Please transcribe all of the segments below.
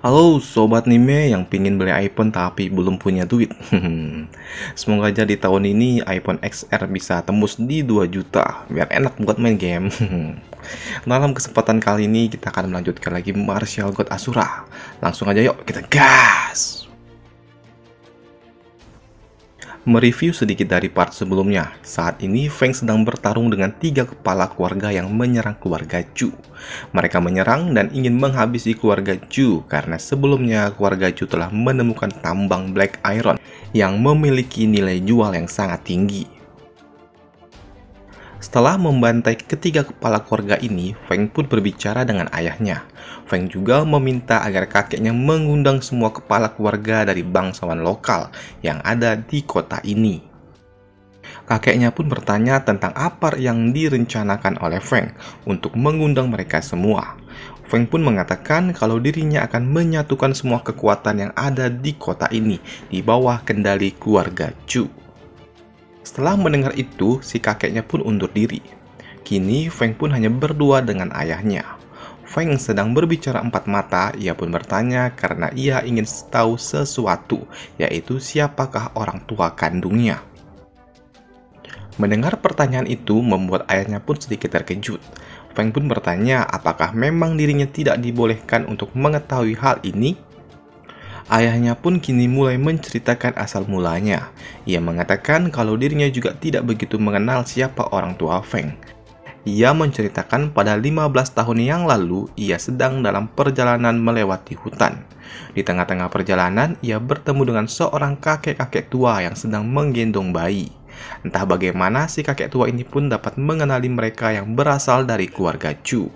Halo sobat Nime yang pingin beli iPhone tapi belum punya duit. Semoga aja di tahun ini iPhone XR bisa tembus di 2 juta biar enak buat main game. Dalam kesempatan kali ini kita akan melanjutkan lagi Martial God Asura. Langsung aja yuk kita gas. Mereview sedikit dari part sebelumnya. Saat ini Feng sedang bertarung dengan 3 kepala keluarga yang menyerang keluarga Chu. Mereka menyerang dan ingin menghabisi keluarga Chu karena sebelumnya keluarga Chu telah menemukan tambang Black Iron yang memiliki nilai jual yang sangat tinggi. Setelah membantai ketiga kepala keluarga ini, Feng pun berbicara dengan ayahnya. Feng juga meminta agar kakeknya mengundang semua kepala keluarga dari bangsawan lokal yang ada di kota ini. Kakeknya pun bertanya tentang apa yang direncanakan oleh Feng untuk mengundang mereka semua. Feng pun mengatakan kalau dirinya akan menyatukan semua kekuatan yang ada di kota ini di bawah kendali keluarga Chu. Setelah mendengar itu, si kakeknya pun undur diri. Kini, Feng pun hanya berdua dengan ayahnya. Feng sedang berbicara empat mata, ia pun bertanya karena ia ingin tahu sesuatu, yaitu siapakah orang tua kandungnya. Mendengar pertanyaan itu membuat ayahnya pun sedikit terkejut. Feng pun bertanya apakah memang dirinya tidak dibolehkan untuk mengetahui hal ini. Ayahnya pun kini mulai menceritakan asal mulanya. Ia mengatakan kalau dirinya juga tidak begitu mengenal siapa orang tua Feng. Ia menceritakan pada 15 tahun yang lalu, ia sedang dalam perjalanan melewati hutan. Di tengah-tengah perjalanan, ia bertemu dengan seorang kakek-kakek tua yang sedang menggendong bayi. Entah bagaimana si kakek tua ini pun dapat mengenali mereka yang berasal dari keluarga Chu.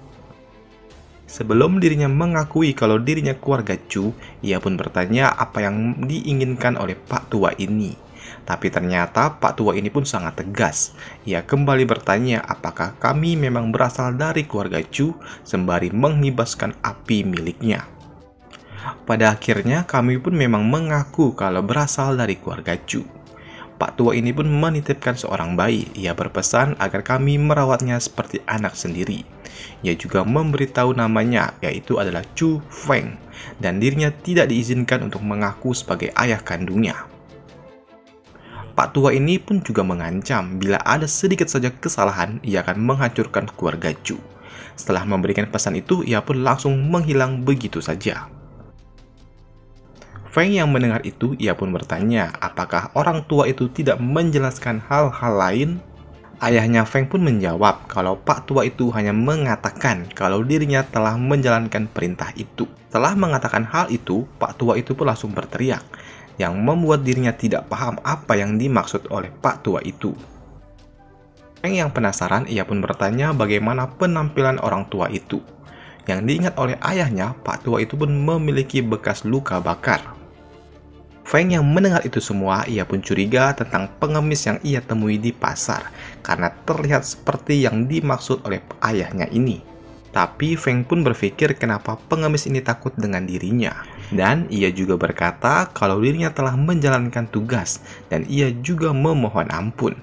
Sebelum dirinya mengakui kalau dirinya keluarga Chu, ia pun bertanya apa yang diinginkan oleh Pak Tua ini. Tapi ternyata Pak Tua ini pun sangat tegas. Ia kembali bertanya apakah kami memang berasal dari keluarga Chu sembari menghibaskan api miliknya. Pada akhirnya kami pun memang mengaku kalau berasal dari keluarga Chu. Pak Tua ini pun menitipkan seorang bayi. Ia berpesan agar kami merawatnya seperti anak sendiri. Ia juga memberitahu namanya, yaitu adalah Chu Feng, dan dirinya tidak diizinkan untuk mengaku sebagai ayah kandungnya. Pak Tua ini pun juga mengancam bila ada sedikit saja kesalahan, ia akan menghancurkan keluarga Chu. Setelah memberikan pesan itu, ia pun langsung menghilang begitu saja. Feng yang mendengar itu, ia pun bertanya apakah orang tua itu tidak menjelaskan hal-hal lain. Ayahnya Feng pun menjawab kalau Pak Tua itu hanya mengatakan kalau dirinya telah menjalankan perintah itu. Setelah mengatakan hal itu, Pak Tua itu pun langsung berteriak, yang membuat dirinya tidak paham apa yang dimaksud oleh Pak Tua itu. Feng yang penasaran, ia pun bertanya bagaimana penampilan orang tua itu. Yang diingat oleh ayahnya, Pak Tua itu pun memiliki bekas luka bakar. Feng yang mendengar itu semua, ia pun curiga tentang pengemis yang ia temui di pasar karena terlihat seperti yang dimaksud oleh ayahnya ini. Tapi Feng pun berpikir kenapa pengemis ini takut dengan dirinya. Dan ia juga berkata kalau dirinya telah menjalankan tugas dan ia juga memohon ampun.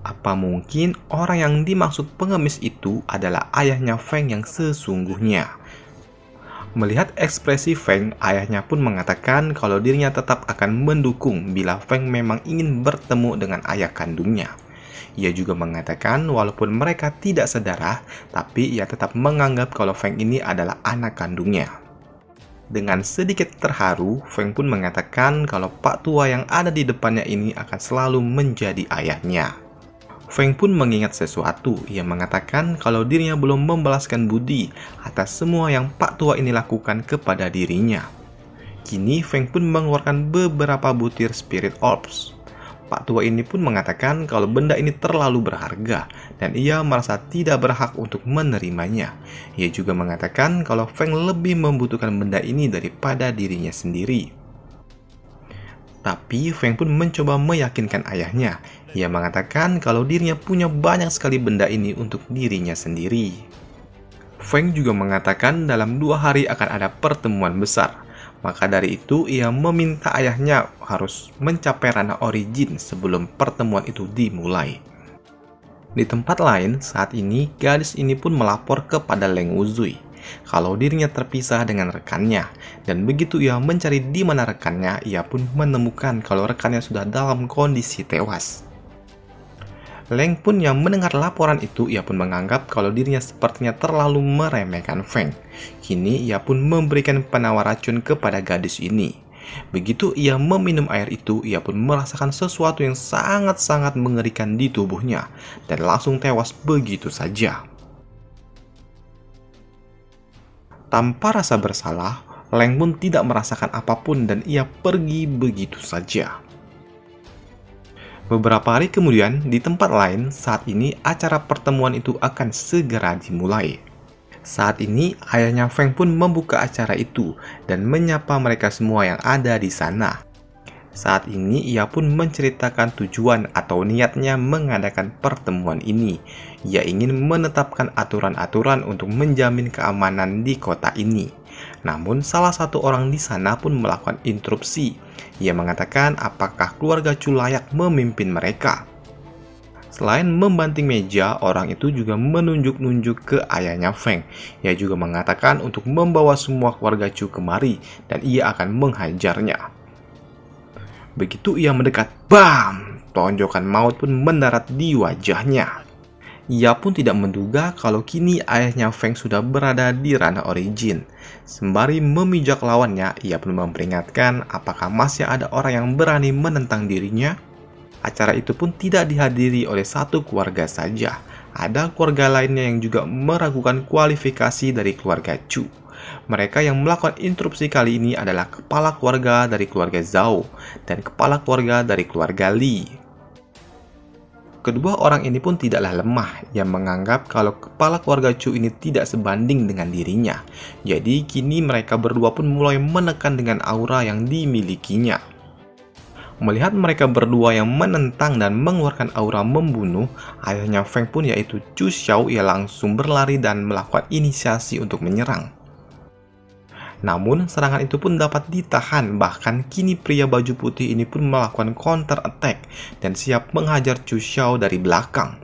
Apa mungkin orang yang dimaksud pengemis itu adalah ayahnya Feng yang sesungguhnya? Melihat ekspresi Feng, ayahnya pun mengatakan kalau dirinya tetap akan mendukung bila Feng memang ingin bertemu dengan ayah kandungnya. Ia juga mengatakan walaupun mereka tidak sedarah, tapi ia tetap menganggap kalau Feng ini adalah anak kandungnya. Dengan sedikit terharu, Feng pun mengatakan kalau Pak Tua yang ada di depannya ini akan selalu menjadi ayahnya. Feng pun mengingat sesuatu. Ia mengatakan kalau dirinya belum membalaskan budi atas semua yang Pak Tua ini lakukan kepada dirinya. Kini Feng pun mengeluarkan beberapa butir Spirit Orbs. Pak Tua ini pun mengatakan kalau benda ini terlalu berharga dan ia merasa tidak berhak untuk menerimanya. Ia juga mengatakan kalau Feng lebih membutuhkan benda ini daripada dirinya sendiri. Tapi Feng pun mencoba meyakinkan ayahnya. Ia mengatakan kalau dirinya punya banyak sekali benda ini untuk dirinya sendiri. Feng juga mengatakan dalam 2 hari akan ada pertemuan besar. Maka dari itu ia meminta ayahnya harus mencapai ranah origin sebelum pertemuan itu dimulai. Di tempat lain, saat ini gadis ini pun melapor kepada Leng Wuzui. kalau dirinya terpisah dengan rekannya. Dan begitu ia mencari di mana rekannya, ia pun menemukan kalau rekannya sudah dalam kondisi tewas. Leng pun yang mendengar laporan itu, ia pun menganggap kalau dirinya sepertinya terlalu meremehkan Feng. Kini ia pun memberikan penawar racun kepada gadis ini. Begitu ia meminum air itu, ia pun merasakan sesuatu yang sangat-sangat mengerikan di tubuhnya dan langsung tewas begitu saja. Tanpa rasa bersalah, Leng pun tidak merasakan apapun dan ia pergi begitu saja. Beberapa hari kemudian, di tempat lain, saat ini acara pertemuan itu akan segera dimulai. Saat ini, ayahnya Feng pun membuka acara itu dan menyapa mereka semua yang ada di sana. Saat ini, ia pun menceritakan tujuan atau niatnya mengadakan pertemuan ini. Ia ingin menetapkan aturan-aturan untuk menjamin keamanan di kota ini. Namun, salah satu orang di sana pun melakukan interupsi. Ia mengatakan apakah keluarga Chu layak memimpin mereka. Selain membanting meja, orang itu juga menunjuk-nunjuk ke ayahnya Feng. Ia juga mengatakan untuk membawa semua keluarga Chu kemari dan ia akan menghajarnya. Begitu ia mendekat, bam! Tonjokan maut pun mendarat di wajahnya. Ia pun tidak menduga kalau kini ayahnya Feng sudah berada di ranah origin. Sembari memijak lawannya, ia pun memperingatkan apakah masih ada orang yang berani menentang dirinya. Acara itu pun tidak dihadiri oleh satu keluarga saja. Ada keluarga lainnya yang juga meragukan kualifikasi dari keluarga Chu. Mereka yang melakukan interupsi kali ini adalah kepala keluarga dari keluarga Zhao dan kepala keluarga dari keluarga Li. Kedua orang ini pun tidaklah lemah, yang menganggap kalau kepala keluarga Chu ini tidak sebanding dengan dirinya. Jadi kini mereka berdua pun mulai menekan dengan aura yang dimilikinya. Melihat mereka berdua yang menentang dan mengeluarkan aura membunuh, ayahnya Feng pun yaitu Chu Xiao ia langsung berlari dan melakukan inisiasi untuk menyerang. Namun, serangan itu pun dapat ditahan, bahkan kini pria baju putih ini pun melakukan counter attack dan siap menghajar Chu Xiao dari belakang.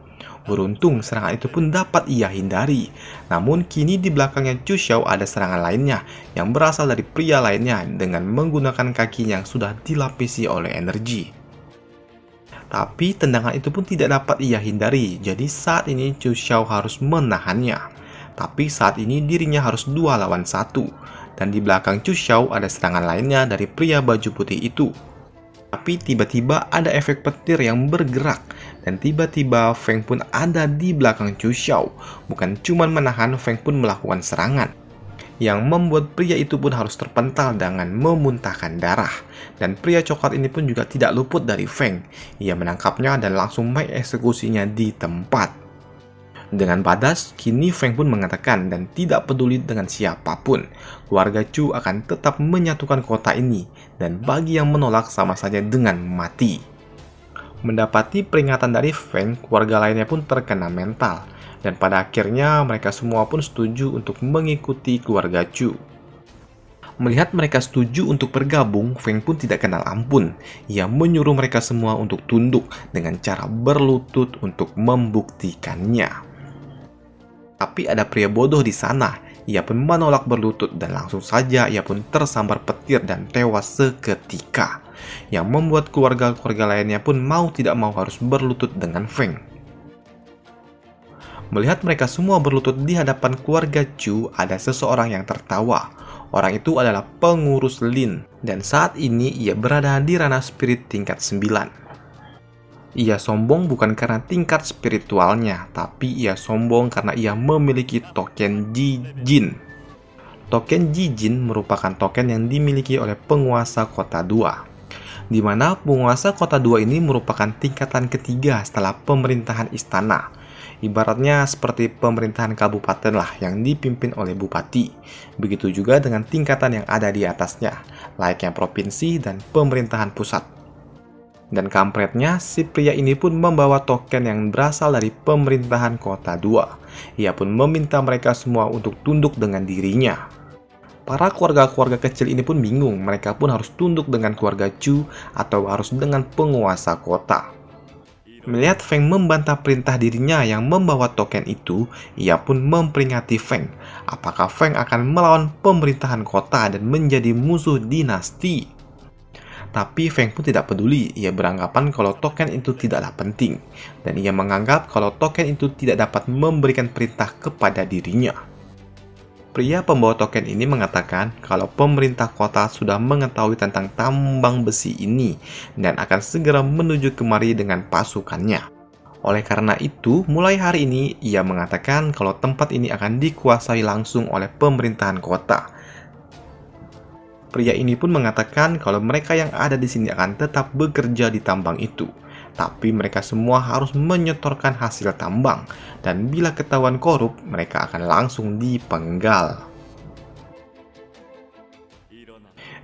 Beruntung, serangan itu pun dapat ia hindari. Namun, kini di belakangnya Chu Xiao ada serangan lainnya yang berasal dari pria lainnya dengan menggunakan kaki yang sudah dilapisi oleh energi. Tapi, tendangan itu pun tidak dapat ia hindari, jadi saat ini Chu Xiao harus menahannya. Tapi saat ini dirinya harus 2 lawan 1. Dan di belakang Chu Xiao ada serangan lainnya dari pria baju putih itu. Tapi tiba-tiba ada efek petir yang bergerak. Dan tiba-tiba Feng pun ada di belakang Chu Xiao. Bukan cuma menahan, Feng pun melakukan serangan. Yang membuat pria itu pun harus terpental dengan memuntahkan darah. Dan pria coklat ini pun juga tidak luput dari Feng. Ia menangkapnya dan langsung mengeksekusinya di tempat. Dengan badas, kini Feng pun mengatakan dan tidak peduli dengan siapapun, keluarga Chu akan tetap menyatukan kota ini, dan bagi yang menolak sama saja dengan mati. Mendapati peringatan dari Feng, keluarga lainnya pun terkena mental, dan pada akhirnya mereka semua pun setuju untuk mengikuti keluarga Chu. Melihat mereka setuju untuk bergabung, Feng pun tidak kenal ampun. Ia menyuruh mereka semua untuk tunduk dengan cara berlutut untuk membuktikannya. Tapi ada pria bodoh di sana. Ia pun menolak berlutut dan langsung saja ia pun tersambar petir dan tewas seketika. Yang membuat keluarga-keluarga lainnya pun mau tidak mau harus berlutut dengan Feng. Melihat mereka semua berlutut di hadapan keluarga Chu, ada seseorang yang tertawa. Orang itu adalah pengurus Lin, dan saat ini ia berada di ranah spirit tingkat 9. Ia sombong bukan karena tingkat spiritualnya, tapi ia sombong karena ia memiliki token Ji Jin. Token Ji Jin merupakan token yang dimiliki oleh penguasa kota 2. Di mana penguasa kota 2 ini merupakan tingkatan ketiga setelah pemerintahan istana. Ibaratnya seperti pemerintahan kabupaten lah yang dipimpin oleh bupati. Begitu juga dengan tingkatan yang ada di atasnya, layaknya provinsi dan pemerintahan pusat. Dan kampretnya, si pria ini pun membawa token yang berasal dari pemerintahan kota 2. Ia pun meminta mereka semua untuk tunduk dengan dirinya. Para keluarga-keluarga kecil ini pun bingung, mereka pun harus tunduk dengan keluarga Chu atau harus dengan penguasa kota. Melihat Feng membantah perintah dirinya yang membawa token itu, ia pun memperingati Feng. Apakah Feng akan melawan pemerintahan kota dan menjadi musuh dinasti? Tapi Feng pun tidak peduli, ia beranggapan kalau token itu tidaklah penting, dan ia menganggap kalau token itu tidak dapat memberikan perintah kepada dirinya. Pria pembawa token ini mengatakan kalau pemerintah kota sudah mengetahui tentang tambang besi ini dan akan segera menuju kemari dengan pasukannya. Oleh karena itu, mulai hari ini ia mengatakan kalau tempat ini akan dikuasai langsung oleh pemerintahan kota. Pria ini pun mengatakan kalau mereka yang ada di sini akan tetap bekerja di tambang itu. Tapi mereka semua harus menyetorkan hasil tambang, dan bila ketahuan korup, mereka akan langsung dipenggal.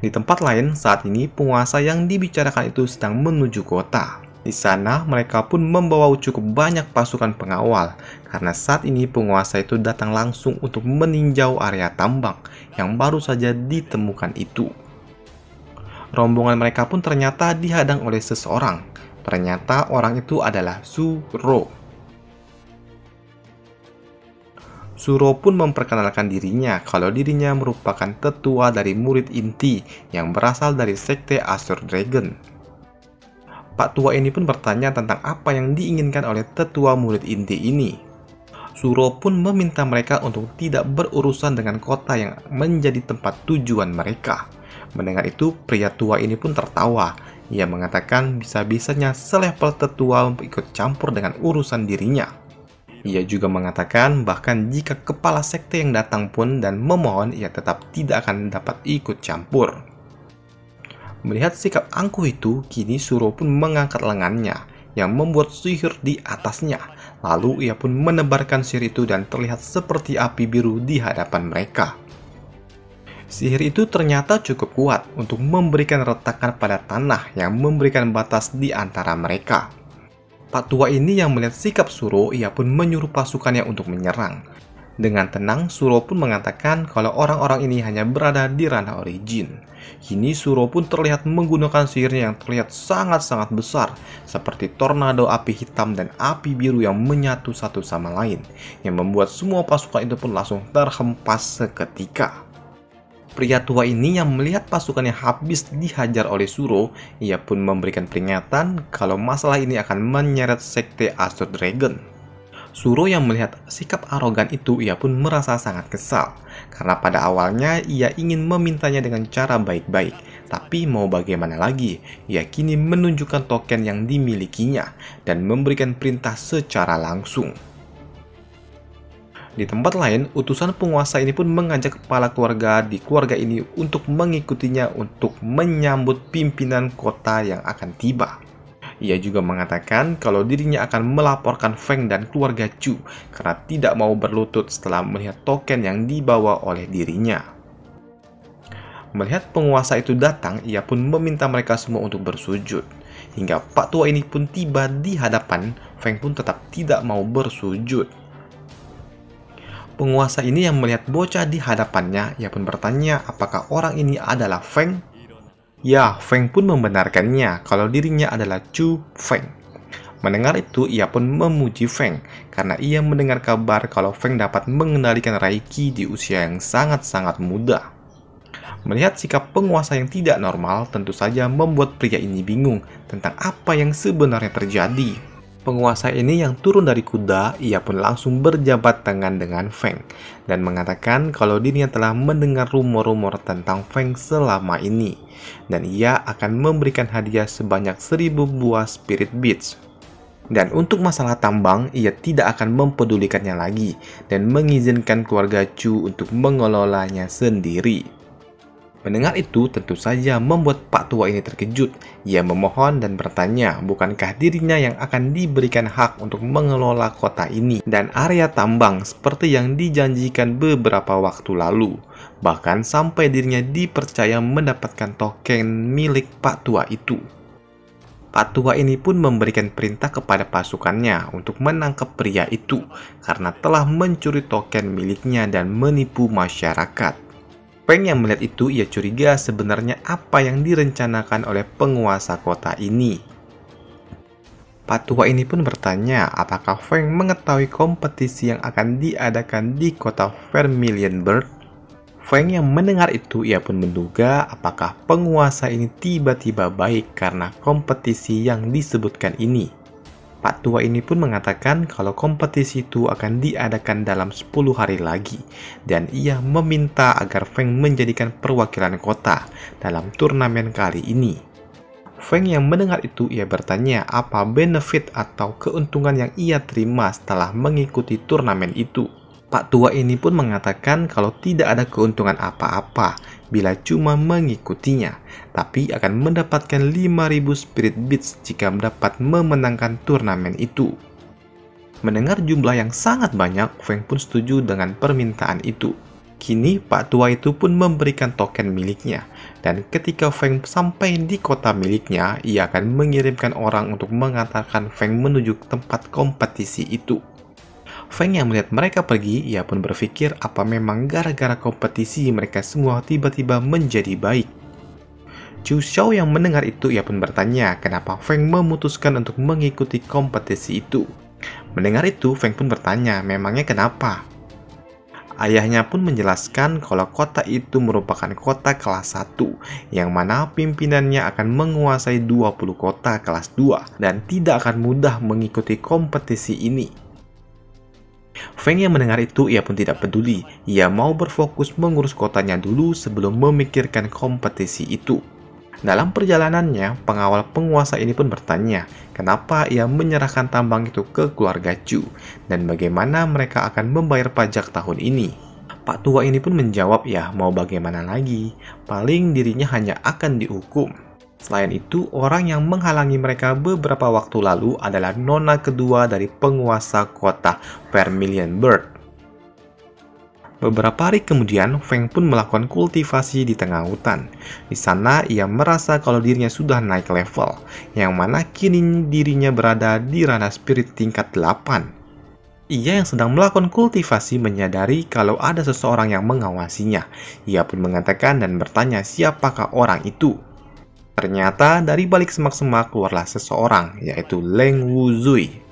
Di tempat lain, saat ini penguasa yang dibicarakan itu sedang menuju kota. Di sana, mereka pun membawa cukup banyak pasukan pengawal, karena saat ini penguasa itu datang langsung untuk meninjau area tambang yang baru saja ditemukan itu. Rombongan mereka pun ternyata dihadang oleh seseorang. Ternyata orang itu adalah Suro. Suro pun memperkenalkan dirinya kalau dirinya merupakan tetua dari murid inti yang berasal dari sekte Azure Dragon. Pak tua ini pun bertanya tentang apa yang diinginkan oleh tetua murid inti ini. Suro pun meminta mereka untuk tidak berurusan dengan kota yang menjadi tempat tujuan mereka. Mendengar itu, pria tua ini pun tertawa. Ia mengatakan bisa-bisanya selevel tetua ikut campur dengan urusan dirinya. Ia juga mengatakan bahkan jika kepala sekte yang datang pun dan memohon, ia tetap tidak akan dapat ikut campur. Melihat sikap angkuh itu, kini Suro pun mengangkat lengannya yang membuat sihir di atasnya. Lalu ia pun menebarkan sihir itu dan terlihat seperti api biru di hadapan mereka. Sihir itu ternyata cukup kuat untuk memberikan retakan pada tanah yang memberikan batas di antara mereka. Pak tua ini yang melihat sikap Suro, ia pun menyuruh pasukannya untuk menyerang. Dengan tenang, Suro pun mengatakan kalau orang-orang ini hanya berada di ranah origin. Kini Suro pun terlihat menggunakan sihirnya yang terlihat sangat-sangat besar, seperti tornado api hitam dan api biru yang menyatu satu sama lain, yang membuat semua pasukan itu pun langsung terhempas seketika. Pria tua ini yang melihat pasukannya habis dihajar oleh Suro, ia pun memberikan peringatan kalau masalah ini akan menyeret sekte Azure Dragon. Suro yang melihat sikap arogan itu, ia pun merasa sangat kesal, karena pada awalnya ia ingin memintanya dengan cara baik-baik, tapi mau bagaimana lagi, ia kini menunjukkan token yang dimilikinya dan memberikan perintah secara langsung. Di tempat lain, utusan penguasa ini pun mengajak kepala keluarga di keluarga ini untuk mengikutinya untuk menyambut pimpinan kota yang akan tiba. Ia juga mengatakan kalau dirinya akan melaporkan Feng dan keluarga Chu karena tidak mau berlutut setelah melihat token yang dibawa oleh dirinya. Melihat penguasa itu datang, ia pun meminta mereka semua untuk bersujud. Hingga Pak tua ini pun tiba di hadapan, Feng pun tetap tidak mau bersujud. Penguasa ini yang melihat bocah di hadapannya, ia pun bertanya apakah orang ini adalah Feng. Ya, Feng pun membenarkannya kalau dirinya adalah Chu Feng. Mendengar itu, ia pun memuji Feng karena ia mendengar kabar kalau Feng dapat mengendalikan Reiki di usia yang sangat-sangat muda. Melihat sikap penguasa yang tidak normal, tentu saja membuat pria ini bingung tentang apa yang sebenarnya terjadi. Penguasa ini yang turun dari kuda, ia pun langsung berjabat tangan dengan Feng dan mengatakan kalau dirinya telah mendengar rumor-rumor tentang Feng selama ini dan ia akan memberikan hadiah sebanyak 1000 buah Spirit Beads. Dan untuk masalah tambang, ia tidak akan mempedulikannya lagi dan mengizinkan keluarga Chu untuk mengelolanya sendiri. Mendengar itu tentu saja membuat Pak tua ini terkejut. Ia memohon dan bertanya, bukankah dirinya yang akan diberikan hak untuk mengelola kota ini dan area tambang seperti yang dijanjikan beberapa waktu lalu. Bahkan sampai dirinya dipercaya mendapatkan token milik Pak tua itu. Pak tua ini pun memberikan perintah kepada pasukannya untuk menangkap pria itu karena telah mencuri token miliknya dan menipu masyarakat. Feng yang melihat itu, ia curiga sebenarnya apa yang direncanakan oleh penguasa kota ini. Pak tua ini pun bertanya apakah Feng mengetahui kompetisi yang akan diadakan di kota Vermilion-Burg. Feng yang mendengar itu, ia pun menduga apakah penguasa ini tiba-tiba baik karena kompetisi yang disebutkan ini. Pak tua ini pun mengatakan kalau kompetisi itu akan diadakan dalam 10 hari lagi, dan ia meminta agar Feng menjadikan perwakilan kota dalam turnamen kali ini. Feng yang mendengar itu, ia bertanya apa benefit atau keuntungan yang ia terima setelah mengikuti turnamen itu. Pak tua ini pun mengatakan kalau tidak ada keuntungan apa-apa bila cuma mengikutinya, tapi akan mendapatkan 5.000 spirit bits jika dapat memenangkan turnamen itu. Mendengar jumlah yang sangat banyak, Feng pun setuju dengan permintaan itu. Kini Pak tua itu pun memberikan token miliknya, dan ketika Feng sampai di kota miliknya, ia akan mengirimkan orang untuk mengantarkan Feng menuju tempat kompetisi itu. Feng yang melihat mereka pergi, ia pun berpikir apa memang gara-gara kompetisi mereka semua tiba-tiba menjadi baik. Chu Xiao yang mendengar itu, ia pun bertanya kenapa Feng memutuskan untuk mengikuti kompetisi itu. Mendengar itu, Feng pun bertanya memangnya kenapa? Ayahnya pun menjelaskan kalau kota itu merupakan kota kelas 1, yang mana pimpinannya akan menguasai 20 kota kelas 2, dan tidak akan mudah mengikuti kompetisi ini. Feng yang mendengar itu, ia pun tidak peduli. Ia mau berfokus mengurus kotanya dulu sebelum memikirkan kompetisi itu. Dalam perjalanannya, pengawal penguasa ini pun bertanya kenapa ia menyerahkan tambang itu ke keluarga Chu, dan bagaimana mereka akan membayar pajak tahun ini. Pak tua ini pun menjawab ya mau bagaimana lagi, paling dirinya hanya akan dihukum. Selain itu, orang yang menghalangi mereka beberapa waktu lalu adalah nona kedua dari penguasa kota Vermilion-Burg. Beberapa hari kemudian, Feng pun melakukan kultivasi di tengah hutan. Di sana, ia merasa kalau dirinya sudah naik level, yang mana kini dirinya berada di ranah spirit tingkat 8. Ia yang sedang melakukan kultivasi menyadari kalau ada seseorang yang mengawasinya. Ia pun mengatakan dan bertanya siapakah orang itu. Ternyata dari balik semak-semak keluarlah seseorang, yaitu Leng Wuzui.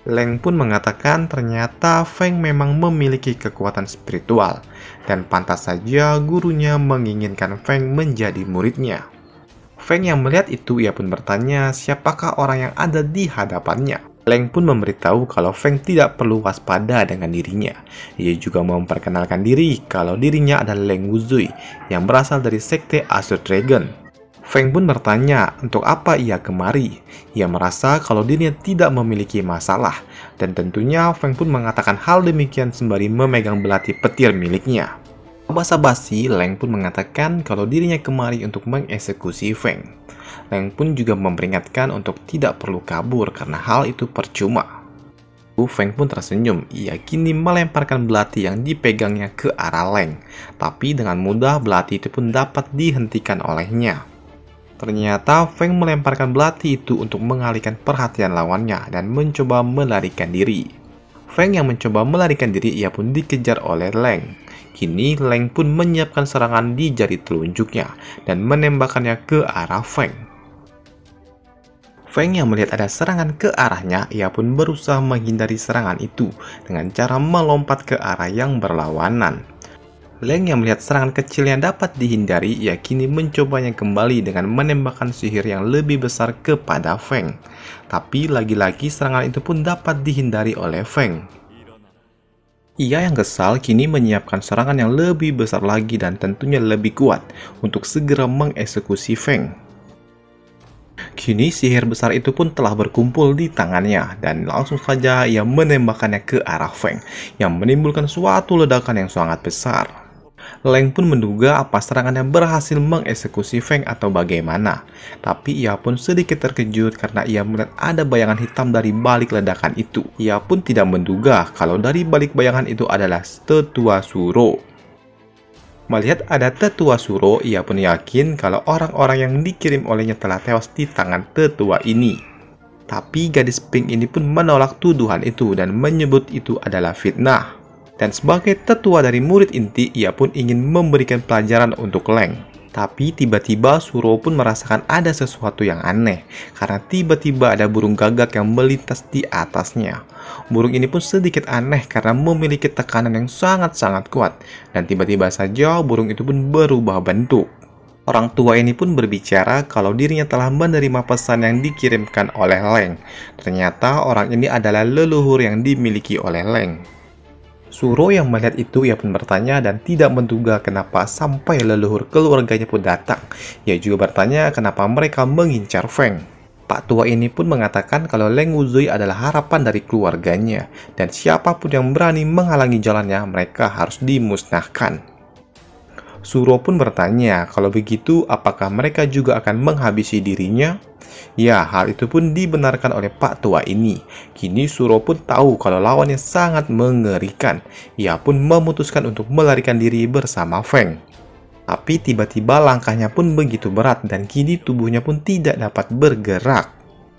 Leng pun mengatakan ternyata Feng memang memiliki kekuatan spiritual, dan pantas saja gurunya menginginkan Feng menjadi muridnya. Feng yang melihat itu, ia pun bertanya siapakah orang yang ada di hadapannya. Leng pun memberitahu kalau Feng tidak perlu waspada dengan dirinya. Ia juga memperkenalkan diri kalau dirinya adalah Leng Wuzui yang berasal dari sekte Azure Dragon. Feng pun bertanya untuk apa ia kemari. Ia merasa kalau dirinya tidak memiliki masalah, dan tentunya Feng pun mengatakan hal demikian sembari memegang belati petir miliknya. Basa-basi, Leng pun mengatakan kalau dirinya kemari untuk mengeksekusi Feng. Leng pun juga memperingatkan untuk tidak perlu kabur karena hal itu percuma. Feng pun tersenyum. Ia kini melemparkan belati yang dipegangnya ke arah Leng, tapi dengan mudah belati itu pun dapat dihentikan olehnya. Ternyata Feng melemparkan belati itu untuk mengalihkan perhatian lawannya dan mencoba melarikan diri. Feng yang mencoba melarikan diri, ia pun dikejar oleh Leng. Kini Leng pun menyiapkan serangan di jari telunjuknya dan menembakkannya ke arah Feng. Feng yang melihat ada serangan ke arahnya, ia pun berusaha menghindari serangan itu dengan cara melompat ke arah yang berlawanan. Leng yang melihat serangan kecil yang dapat dihindari, ia kini mencobanya kembali dengan menembakkan sihir yang lebih besar kepada Feng. Tapi lagi-lagi serangan itu pun dapat dihindari oleh Feng. Ia yang kesal kini menyiapkan serangan yang lebih besar lagi dan tentunya lebih kuat untuk segera mengeksekusi Feng. Kini sihir besar itu pun telah berkumpul di tangannya dan langsung saja ia menembakkannya ke arah Feng yang menimbulkan suatu ledakan yang sangat besar. Leng pun menduga apa serangannya berhasil mengeksekusi Feng atau bagaimana. Tapi ia pun sedikit terkejut karena ia melihat ada bayangan hitam dari balik ledakan itu. Ia pun tidak menduga kalau dari balik bayangan itu adalah Tetua Suro. Melihat ada Tetua Suro, ia pun yakin kalau orang-orang yang dikirim olehnya telah tewas di tangan tetua ini. Tapi gadis pink ini pun menolak tuduhan itu dan menyebut itu adalah fitnah. Dan sebagai tetua dari murid inti, ia pun ingin memberikan pelajaran untuk Leng. Tapi tiba-tiba Suro pun merasakan ada sesuatu yang aneh, karena tiba-tiba ada burung gagak yang melintas di atasnya. Burung ini pun sedikit aneh karena memiliki tekanan yang sangat-sangat kuat, dan tiba-tiba saja burung itu pun berubah bentuk. Orang tua ini pun berbicara kalau dirinya telah menerima pesan yang dikirimkan oleh Leng. Ternyata orang ini adalah leluhur yang dimiliki oleh Leng. Suro yang melihat itu, ia pun bertanya dan tidak menduga kenapa sampai leluhur keluarganya pun datang. Ia juga bertanya kenapa mereka mengincar Feng. Pak tua ini pun mengatakan kalau Leng Wuzui adalah harapan dari keluarganya, dan siapapun yang berani menghalangi jalannya, mereka harus dimusnahkan. Suro pun bertanya, kalau begitu apakah mereka juga akan menghabisi dirinya? Ya, hal itu pun dibenarkan oleh Pak tua ini. Kini Suro pun tahu kalau lawannya sangat mengerikan. Ia pun memutuskan untuk melarikan diri bersama Feng. Tapi tiba-tiba langkahnya pun begitu berat dan kini tubuhnya pun tidak dapat bergerak.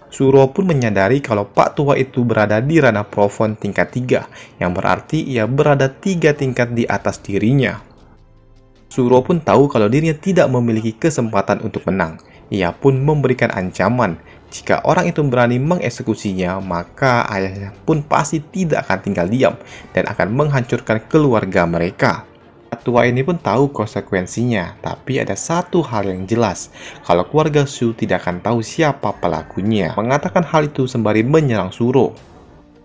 Suro pun menyadari kalau Pak tua itu berada di ranah Profon tingkat 3, yang berarti ia berada 3 tingkat di atas dirinya. Suro pun tahu kalau dirinya tidak memiliki kesempatan untuk menang. Ia pun memberikan ancaman, jika orang itu berani mengeksekusinya, maka ayahnya pun pasti tidak akan tinggal diam dan akan menghancurkan keluarga mereka. Tua ini pun tahu konsekuensinya, tapi ada satu hal yang jelas, kalau keluarga Shu tidak akan tahu siapa pelakunya. Mengatakan hal itu sembari menyerang Suro.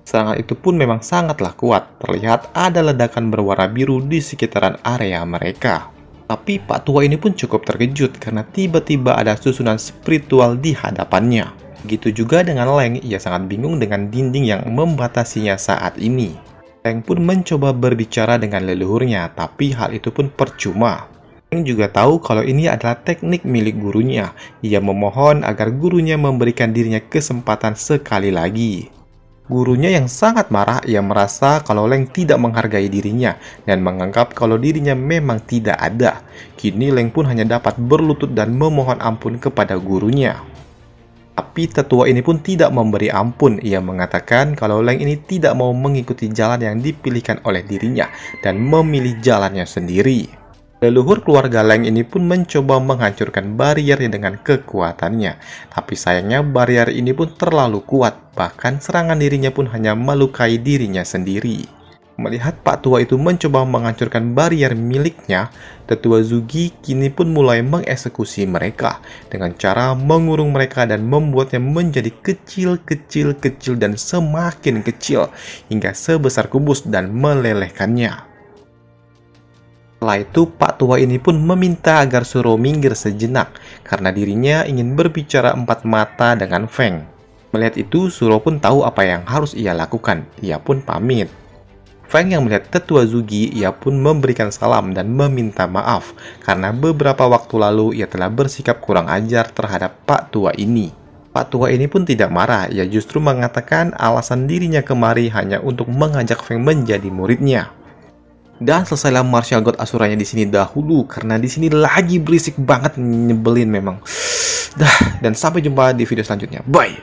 Serangan itu pun memang sangatlah kuat, terlihat ada ledakan berwarna biru di sekitaran area mereka. Tapi Pak tua ini pun cukup terkejut karena tiba-tiba ada susunan spiritual di hadapannya. Begitu juga dengan Leng, ia sangat bingung dengan dinding yang membatasinya saat ini. Leng pun mencoba berbicara dengan leluhurnya, tapi hal itu pun percuma. Leng juga tahu kalau ini adalah teknik milik gurunya. Ia memohon agar gurunya memberikan dirinya kesempatan sekali lagi. Gurunya yang sangat marah, ia merasa kalau Leng tidak menghargai dirinya dan menganggap kalau dirinya memang tidak ada. Kini Leng pun hanya dapat berlutut dan memohon ampun kepada gurunya. Tapi tetua ini pun tidak memberi ampun. Ia mengatakan kalau Leng ini tidak mau mengikuti jalan yang dipilihkan oleh dirinya dan memilih jalannya sendiri. Leluhur keluarga Leng ini pun mencoba menghancurkan bariernya dengan kekuatannya. Tapi sayangnya barrier ini pun terlalu kuat, bahkan serangan dirinya pun hanya melukai dirinya sendiri. Melihat Pak tua itu mencoba menghancurkan barrier miliknya, tetua Zugi kini pun mulai mengeksekusi mereka dengan cara mengurung mereka dan membuatnya menjadi kecil dan semakin kecil hingga sebesar kubus dan melelehkannya. Setelah itu, Pak tua ini pun meminta agar Suro minggir sejenak, karena dirinya ingin berbicara empat mata dengan Feng. Melihat itu, Suro pun tahu apa yang harus ia lakukan. Ia pun pamit. Feng yang melihat tetua Zugi, ia pun memberikan salam dan meminta maaf, karena beberapa waktu lalu ia telah bersikap kurang ajar terhadap Pak tua ini. Pak tua ini pun tidak marah, ia justru mengatakan alasan dirinya kemari hanya untuk mengajak Feng menjadi muridnya. Dan selesailah martial god asuranya di sini dahulu, karena di sini lagi berisik banget, nyebelin memang. Dan sampai jumpa di video selanjutnya. Bye.